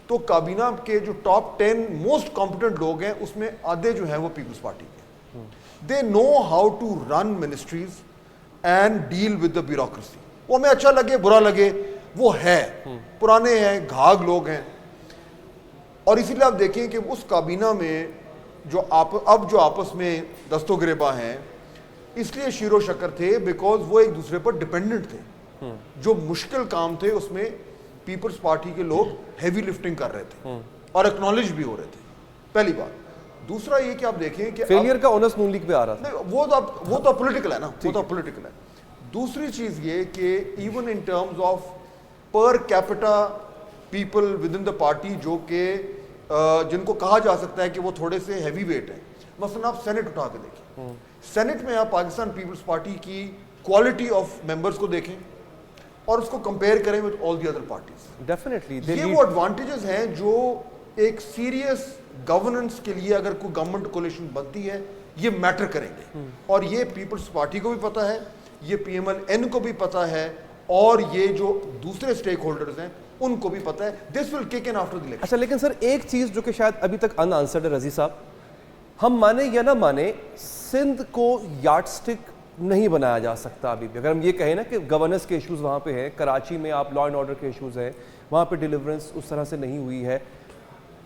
تو کابینہ کے جو ٹاپ 10 موسٹ کمپٹنٹ لوگ ہیں اس میں آدھے جو ہیں وہ پیپلز پارٹی کے. They know how to run ministries and deal with the bureaucracy. وہ ہمیں اچھا لگے برا لگے وہ ہے, پرانے ہیں, گھاگ لوگ ہیں. اور اسی لیے آپ دیکھیں کہ اس کابینہ میں جو اب جو آپس میں دست و گریباں ہیں اس لیے شیر و شکر تھے بیکاز وہ ایک دوسرے پر ڈپینڈنٹ تھے. جو مشکل کام تھے اس میں پیپلز پارٹی کے لوگ ہیوی لفٹنگ کر رہے تھے اور ایکنالج بھی ہو رہے تھے. پہلی بات. دوسرا یہ کہ آپ دیکھیں کہ فیلئر کا اونس نون لیگ پہ آ رہا تھا, وہ تو پولیٹیکل ہے نا, وہ تو پولیٹیکل ہے. دوسری چیز یہ کہ even in terms of per capita people with in the party جو کہ جن کو کہا جا سکتا ہے کہ وہ تھوڑے سے ہیوی ویٹ ہیں, مثلا آپ سینٹ اٹھا کے دیکھیں, سینٹ میں آپ پاکستان پیپلز پارٹی کی کوالٹی آف ممبرز کو دیکھیں اور اس کو کمپیئر کریں with all the other parties. Definitely یہ وہ ایڈوانٹیجز ہیں جو ایک سیریس گورننس کے لیے اگر کوئی گورنمنٹ کولیشن بنتی ہے یہ میٹر کریں گے, اور یہ پیپلز پارٹی کو بھی پتہ ہے, یہ پی ایم ایل این کو بھی پتہ ہے, اور یہ جو دوسرے سٹیک ہولڈرز ہیں ان کو بھی پتہ ہے. This will kick in after the election. اچھا لیکن سر ایک چیز جو کہ شاید ابھی تک ان آنسرڈ ہے رضی صاحب, ہم مانے یا نہ مانے سندھ کو یارڈ سٹک نہیں بنایا جا سکتا ابھی بھی. اگر ہم یہ کہیں نا کہ گورننس کے ایشوز وہاں پہ ہیں, کراچی میں آپ لا اینڈ آرڈر کے ایشوز ہیں, وہاں پہ ڈیلیورنس اس طرح سے نہیں ہوئی ہے.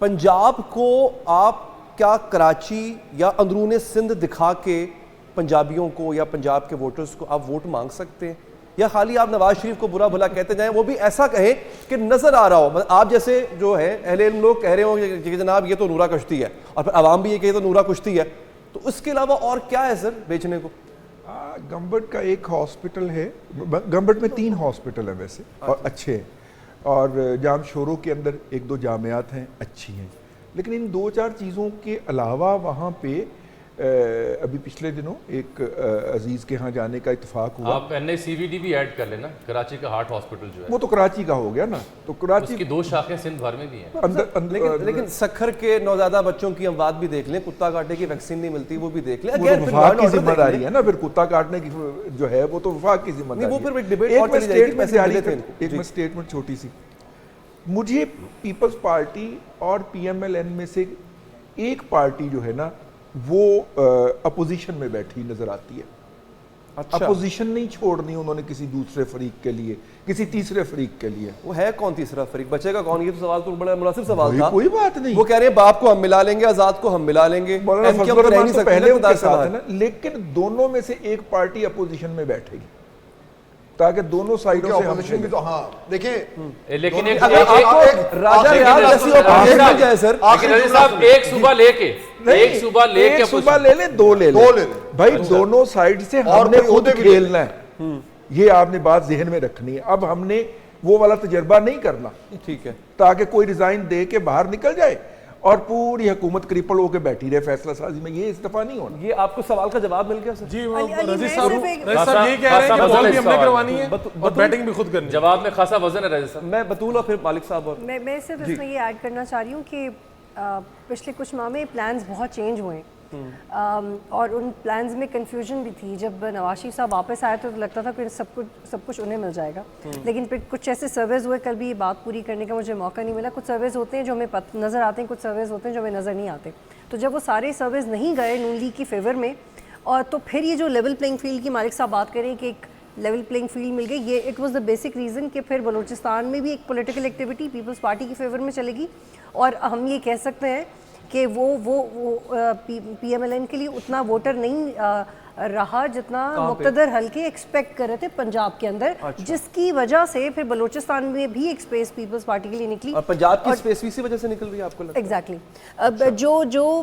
پنجاب کو آپ کیا کراچی یا اندرون سندھ دکھا کے پنجابیوں کو یا پنجاب کے ووٹرز کو آپ ووٹ مانگ سکتے ہیں, یا خالی آپ نواز شریف کو برا بھلا کہتے جائیں, وہ بھی ایسا کہیں کہ نظر آ رہا ہو, آپ جیسے جو ہے اہل علم لوگ کہہ رہے ہوں کہ جناب یہ تو نورا کشتی ہے, اور پھر عوام بھی یہ کہے تو نورا کشتی ہے, تو اس کے علاوہ اور کیا ہے سر بیچنے کو؟ گمبٹ کا ایک ہاسپٹل ہے, گمبٹ میں 3 ہاسپٹل ہیں ویسے اور اچھے ہیں, اور جام شوروں کے اندر 1-2 جامعات ہیں اچھی ہیں, لیکن ان 2-4 چیزوں کے علاوہ وہاں پہ ابھی پچھلے دنوں ایک عزیز کے ہاں جانے کا اتفاق ہوا. آپ NACVD بھی ایڈ کر لینا, کراچی کا ہارٹ ہاسپٹل جو ہے وہ تو کراچی کا ہو گیا نا, تو کراچی اس کی 2 شاخیں سندھ بھر میں بھی ہیں. لیکن سکھر کے نوزائیدہ بچوں کی اموات بھی دیکھ لیں, کتا کاٹنے کی ویکسین نہیں ملتی وہ بھی دیکھ لیں. وہ تو وفاق کی ذمہ داری ہے نا, پھر کتا کاٹنے کی جو ہے وہ تو وفاق کی ذمہ داری ہے. وہ پھر ایک ڈیبیٹ اور چلی جائے گی پیسے ملے تھے. ایک میں سٹیٹمنٹ چھوٹی سی, مجھے پیپلز پارٹی اور PMLN میں سے ایک پارٹی جو ہے نا وہ اپوزیشن میں بیٹھی نظر آتی ہے. اپوزیشن نہیں چھوڑنی انہوں نے کسی دوسرے فریق کے لیے, کسی تیسرے فریق کے لیے. وہ ہے کون تیسرا فریق, بچے گا کون؟ یہ تو سوال تو بڑا مناسب سوال تھا. کوئی بات نہیں, وہ کہہ رہے ہیں باپ کو ہم ملا لیں گے, آزاد کو ہم ملا لیں گے, پہلے ان کے ساتھ ہے نا, لیکن دونوں میں سے ایک پارٹی اپوزیشن میں بیٹھے گی تاکہ دونوں سائیڈوں سے ہم بھی تو ہاں دیکھیں, لیکن ایک صوبہ لے کے ایک صوبہ لے لیں, 2 لے لیں بھائی, دونوں سائیڈ سے ہم نے خود کھیلنا ہے, یہ آپ نے بات ذہن میں رکھنی ہے. اب ہم نے وہ والا تجربہ نہیں کرنا, ٹھیک ہے, تاکہ کوئی ریزائن دے کے باہر نکل جائے اور پوری حکومت کریپل ہو کے بیٹھی رہے فیصلہ سازی میں. یہ اس دفعہ نہیں ہونا. یہ آپ کو سوال کا جواب مل گیا سر؟ جی رضی صاحب یہ کہہ رہے ہیں کہ بال بھی ہم نے کروانی ہے اور بیٹنگ بھی خود کرنی ہے. جواب میں خاصا وزن ہے رضی صاحب. میں بطول اور پھر مالک صاحب. اور میں صرف اس میں یہ ایڈ کرنا چاہ رہی ہوں کہ پچھلے کچھ ماہ میں پلانز بہت چینج ہوئے ہیں, اور ان پلانز میں کنفیوژن بھی تھی. جب نواز شریف صاحب واپس آئے تو لگتا تھا کہ سب کچھ انہیں مل جائے گا, لیکن پھر کچھ ایسے سرویز ہوئے, کل بھی یہ بات پوری کرنے کا مجھے موقع نہیں ملا. کچھ سرویز ہوتے ہیں جو ہمیں نظر آتے ہیں, کچھ سرویز ہوتے ہیں جو ہمیں نظر نہیں آتے. تو جب وہ سارے سرویز نہیں گئے نون لیگ کی فیور میں, اور تو پھر یہ جو لیول پلینگ فیلڈ کی مالک صاحب بات کریں کہ ایک لیول پلینگ فیلڈ مل گئی, یہ it was the basic reason کہ پھر بلوچستان میں بھی ایک پولیٹیکل ایکٹیویٹی پیپلز پارٹی کی فیور میں چلے گی. اور ہم یہ کہہ سکتے ہیں کہ وہ PMLN کے لیے اتنا ووٹر نہیں رہا جتنا مقتدر حلقے ایکسپیکٹ کر رہے تھے پنجاب کے اندر, جس کی وجہ سے پھر بلوچستان میں بھی ایک اسپیس پیپلز پارٹی کے لیے نکلی, اور پنجاب کی اسپیس اسی وجہ سے نکل رہی ہے آپ کو لگتا ہے؟ ایگزیکٹلی. جو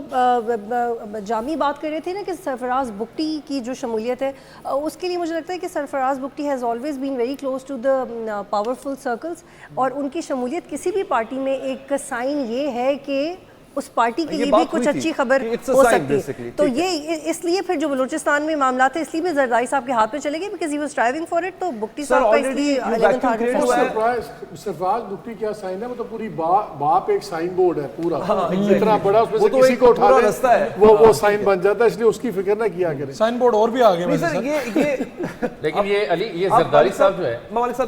جامی بات کر رہے تھے نا کہ سرفراز بگٹی کی جو شمولیت ہے, اس کے لیے مجھے لگتا ہے کہ Sarfraz Bugti has always been very close to the powerful circles, اور ان کی شمولیت کسی بھی پارٹی میں ایک سائن یہ ہے کہ اس پارٹی کے لیے بھی کچھ اچھی خبر ہو سکتی ہے. تو یہ اس لیے پھر جو بلوچستان میں معاملات ہیں اس لیے بھی زرداری صاحب کے ہاتھ میں چلے گئے, because he was driving for it. تو بگٹی صاحب کا اس لیے سرفراز بگٹی کیا سائن ہے, وہ تو پوری باپ ایک سائن بورڈ ہے پورا, اتنا بڑا, اس میں سے کسی کو اٹھا لے وہ سائن بن جاتا ہے, اس لیے اس کی فکر نہ کیا کریں. سائن بورڈ اور بھی آگے میں. لیکن یہ علی, یہ زرداری صاحب جو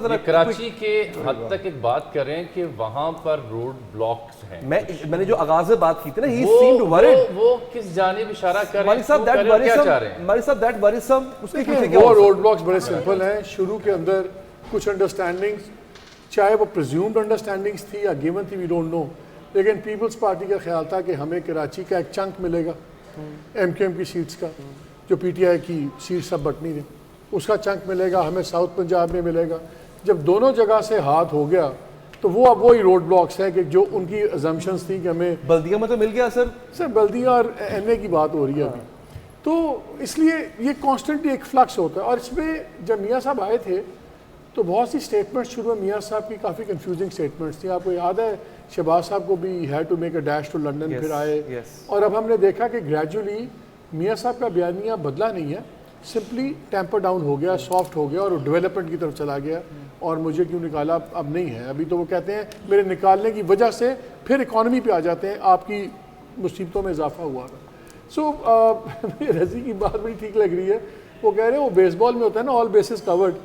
ہے کراچی کے حد تک ایک بات کر رہے ہیں کہ وہاں پر روڈ بلاکس ہیں. میں نے جو آغاز بات کی تھی نا, he seemed worried. وہ کس جانب اشارہ کر رہے ہیں, کیا چاہ رہے ہیں؟ مالک صاحب that worrisome, اس کے پیچھے کیا وہ روڈ بلاکس بڑے سمپل ہیں. شروع کے اندر کچھ انڈرسٹینڈنگز, چاہے وہ پریزیومڈ انڈرسٹینڈنگز تھی یا گیون تھی, وی ڈونٹ نو, لیکن پیپلز پارٹی کا خیال تھا کہ ہمیں کراچی کا ایک چنک ملے گا MQM کی سیٹس کا, جو PTI کی سیٹس سب بٹنی تھی, اس کا چنک ملے گا, ہمیں ساؤتھ پنجاب میں ملے گا. جب دونوں جگہ سے ہاتھ ہو گیا تو وہ اب وہی روڈ بلاکس ہیں کہ جو ان کی ازمپشنز تھی کہ ہمیں بلدیہ میں تو مل گیا سر بلدیہ اور NA کی بات ہو رہی ہے ابھی. تو اس لیے یہ کانسٹنٹلی ایک فلکس ہوتا ہے. اور اس میں جب میاں صاحب آئے تھے تو بہت سی اسٹیٹمنٹس شروع میں میاں صاحب کی کافی کنفیوزنگ اسٹیٹمنٹس تھیں. آپ کو یاد ہے شہباز صاحب کو بھی had to make a dash to London, پھر آئے, اور اب ہم نے دیکھا کہ گریجولی میاں صاحب کا بیانیہ بدلا نہیں ہے, سمپلی ٹیمپر ڈاؤن ہو گیا, سافٹ ہو گیا, اور ڈیولپمنٹ کی طرف چلا گیا. اور مجھے کیوں نکالا اب نہیں ہے. ابھی تو وہ کہتے ہیں میرے نکالنے کی وجہ سے پھر اکانومی پہ آ جاتے ہیں, آپ کی مصیبتوں میں اضافہ ہوا ہے. سو رضی کی بات بڑی ٹھیک لگ رہی ہے. وہ کہہ رہے ہیں وہ بیس بال میں ہوتا ہے نا آل بیسز کورڈ,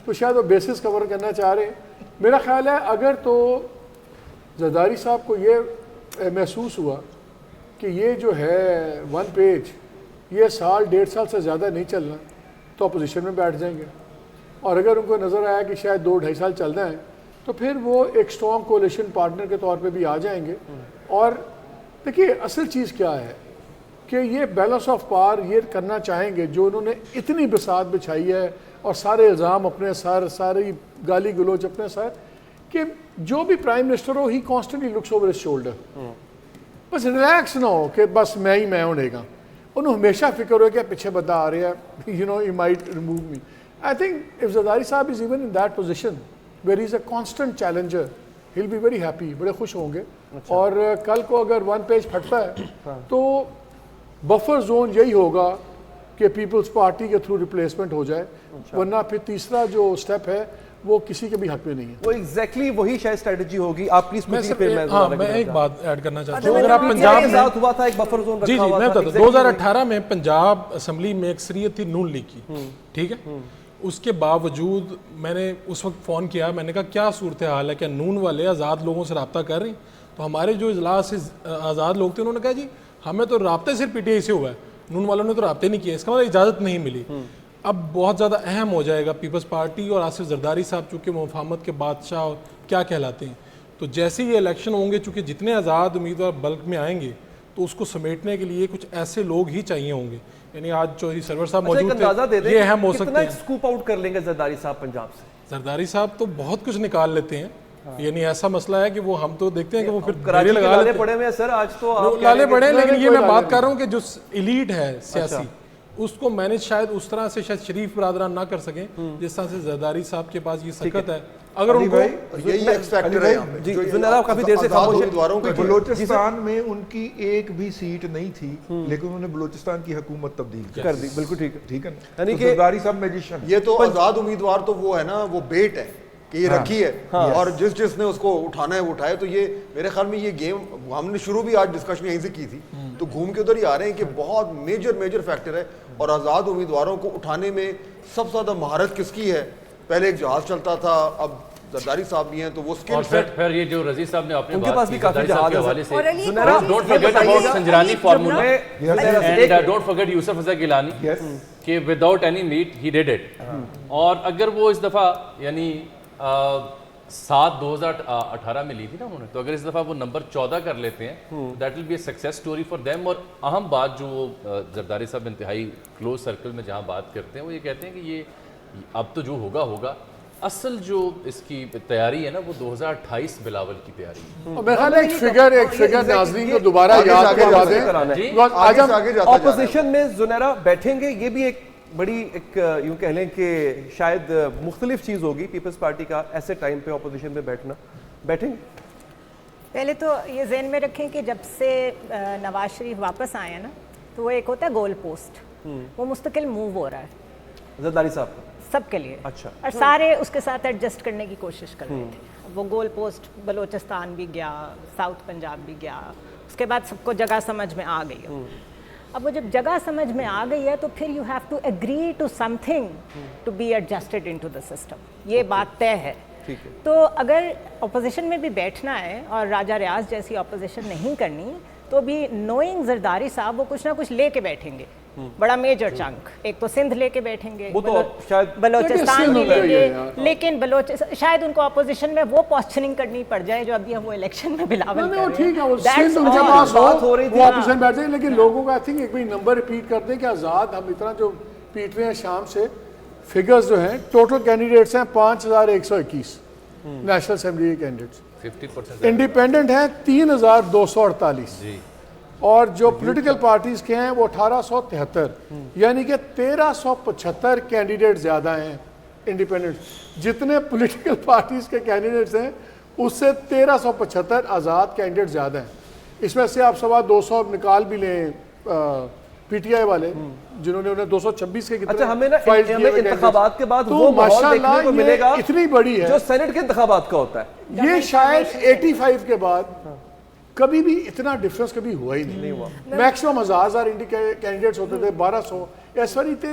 تو شاید وہ بیسز کور کرنا چاہ رہے ہیں. میرا خیال ہے اگر تو زرداری صاحب کو یہ محسوس ہوا کہ یہ جو ہے 1 پیج یہ سال 1.5 سال سے زیادہ نہیں چلنا, تو اپوزیشن میں بیٹھ جائیں گے. اور اگر ان کو نظر آیا کہ شاید 2-2.5 سال چلنا ہے تو پھر وہ ایک اسٹرانگ کولیشن پارٹنر کے طور پہ بھی آ جائیں گے. اور دیکھیے اصل چیز کیا ہے کہ یہ بیلنس آف پاور یہ کرنا چاہیں گے جو انہوں نے اتنی بساط بچھائی ہے اور سارے الزام اپنے سر, ساری گالی گلوچ اپنے سر, کہ جو بھی پرائم منسٹر ہو he constantly looks over his shoulder. بس ریلیکس نہ ہو کہ بس میں ہونے گا. انہوں ہمیشہ فکر ہو کہ پیچھے بندہ آ رہا ہے, you know he might remove me. I think if Zardari صاحب is even in that position where is a constant challenger, he will be very happy, بڑے خوش ہوں گے. اور کل کو اگر ون پیج پھٹتا ہے تو بفر زون یہی ہوگا کہ پیپلز پارٹی کے تھرو ریپلیسمنٹ ہو جائے, ورنہ پھر تیسرا جو سٹیپ ہے وہ کسی کے بھی حق میں نہیں ہے. وہ ایگزیکٹلی وہی شاید اسٹریٹجی ہوگی. آپ پلیز میں ایک بات ایڈ کرنا چاہتا ہوں. اگر آپ پنجاب میں ہوا تھا ایک بفر زون جی جی میں بتاتا ہوں 2018 میں پنجاب اسمبلی میں اکثریت تھی نون لیگ کی, ٹھیک ہے. اس کے باوجود میں نے اس وقت فون کیا, میں نے کہا کیا صورتحال ہے, کیا نون والے آزاد لوگوں سے رابطہ کر رہے ہیں؟ تو ہمارے جو اجلاس سے آزاد لوگ تھے انہوں نے کہا جی ہمیں تو رابطے صرف پی ٹی آئی سے ہوا ہے, نون والوں نے تو رابطے نہیں کیے, اس کا مطلب اجازت نہیں ملی. اب بہت زیادہ اہم ہو جائے گا پیپلز پارٹی اور آصف زرداری صاحب چونکہ مفاہمت کے بادشاہ کیا کہلاتے ہیں, تو جیسے یہ الیکشن ہوں گے چونکہ جتنے آزاد امیدوار بلک میں آئیں گے تو اس کو سمیٹنے کے لیے کچھ ایسے لوگ ہی چاہیے ہوں گے. یعنی آج چودھری سرور صاحب موجود تھے, یہ اہم ہو سکتے ہیں. سکوپ آؤٹ کر لیں گے زرداری صاحب پنجاب سے؟ زرداری صاحب تو بہت کچھ نکال لیتے ہیں, یعنی ایسا مسئلہ ہے کہ وہ ہم تو دیکھتے ہیں کہ وہ پھر لالے پڑے ہوئے سر, آج تو لالے پڑے, لیکن یہ میں بات کر رہا ہوں کہ جو ایلیٹ ہے سیاسی اس کو مینج شاید اس طرح سے شاید شریف برادران نہ کر سکیں جس طرح سے زرداری صاحب کے پاس یہ سکت ہے. اگر ان کو یہی ایکس فیکٹر ہے جی زنیرا کافی دیر سے خاموش ہے. بلوچستان میں ان کی ایک بھی سیٹ نہیں تھی لیکن انہوں نے بلوچستان کی حکومت تبدیل کر دی. بالکل ٹھیک ہے, ٹھیک ہے نا. یعنی کہ زرداری صاحب میجیشن, یہ تو آزاد امیدوار تو وہ ہے نا, وہ بیٹ ہے کہ یہ رکھی ہے اور جس نے اس کو اٹھانا ہے وہ اٹھائے. تو یہ میرے خیال میں یہ گیم ہم نے شروع بھی آج ڈسکشن یہیں سے کی تھی, تو گھوم کے ادھر ہی آ رہے ہیں کہ بہت میجر فیکٹر ہے. اور آزاد امیدواروں کو اٹھانے میں سب سے زیادہ مہارت کس کی ہے؟ پہلے ایک جہاز چلتا تھا, اب زرداری صاحب بھی ہیں تو وہ اسکل سیٹ. پھر یہ جو رضی صاحب نے اپنے ان کے پاس بھی کافی جہاز ہے. Don't forget about Sanjrani formula and don't forget Yousuf Raza Gilani کہ without any meat he did it. اور اگر وہ اس دفعہ یعنی 7/2018 میں لی تھی نا انہوں نے, تو اگر اس دفعہ وہ نمبر 14 کر لیتے ہیں that will be a success story for them. اور اہم بات جو وہ زرداری صاحب انتہائی کلوز سرکل میں جہاں بات کرتے ہیں وہ یہ کہتے ہیں کہ یہ اب تو جو ہوگا, اصل جو اس کی تیاری ہے نا وہ 2028 بلاول کی تیاری ہے. میرا خیال ہے ایک فگر ناظرین کو دوبارہ یاد کروا دیں. آج ہم آگے جاتا اپوزیشن میں زنیرا بیٹھیں گے, یہ بھی ایک بڑی ایک یوں کہہ لیں کہ شاید مختلف چیز ہوگی پیپلز پارٹی کا ایسے ٹائم پہ اپوزیشن میں بیٹھنا. بیٹھیں گے؟ پہلے تو یہ ذہن میں رکھیں کہ جب سے نواز شریف واپس آئے ہیں نا تو وہ ایک ہوتا ہے گول پوسٹ, وہ مستقل موو ہو رہا ہے زرداری صاحب سب کے لیے. اچھا. اور سارے اس کے ساتھ ایڈجسٹ کرنے کی کوشش کر رہے تھے. وہ گول پوسٹ بلوچستان بھی گیا, ساؤتھ پنجاب بھی گیا, اس کے بعد سب کو جگہ سمجھ میں آ گئی. اب وہ جب جگہ سمجھ میں آ گئی ہے تو پھر you have to agree to something to be adjusted into the system, یہ بات طے ہے. تو اگر اپوزیشن میں بھی بیٹھنا ہے اور راجہ ریاض جیسی اپوزیشن نہیں کرنی تو بھی نوئنگ زرداری صاحب وہ کچھ نہ کچھ لے کے بیٹھیں گے, بڑا میجر چنک. ایک تو سندھ لے کے بیٹھیں گے, بلوچستان بھی لیں گے, لیکن شاید ان کو اپوزیشن میں وہ پوسچرنگ کرنی پڑ جائے جو ابھی ہم وہ الیکشن میں بلاول کر رہے ہیں. لیکن لوگوں کا آئی تھنک ایک بھی نمبر ریپیٹ کر دیں کہ آزاد ہم اتنا جو پیٹ رہے ہیں شام سے, فگرز جو ہیں ٹوٹل کینڈیڈیٹس ہیں 5121 نیشنل اسمبلی کے کینڈیڈیٹس, 50% انڈیپینڈنٹ ہیں 3248 اور جو پولیٹیکل پارٹیز کے ہیں وہ 1873, یعنی کہ 1375 کینڈیڈیٹ زیادہ ہیں انڈیپینڈنٹ. جتنے پولیٹیکل پارٹیز کے کینڈیڈیٹس ہیں اس سے 1375 آزاد کینڈیڈیٹ زیادہ ہیں. اس میں سے آپ 200 نکال بھی لیں پی ٹی آئی والے جنہوں نے انہیں 226 کے اچھا ہمیں نا انتخابات کے بعد وہ ماحول دیکھنے کو ملے گا اتنی بڑی ہے جو سینٹ کے انتخابات کا ہوتا ہے. یہ شاید 85 کے بعد کبھی بھی اتنا ڈفرنس کبھی ہوا ہی نہیں. میکسیمم 1000 کینڈیڈیٹس ہوتے تھے, 1200 اس والی تھے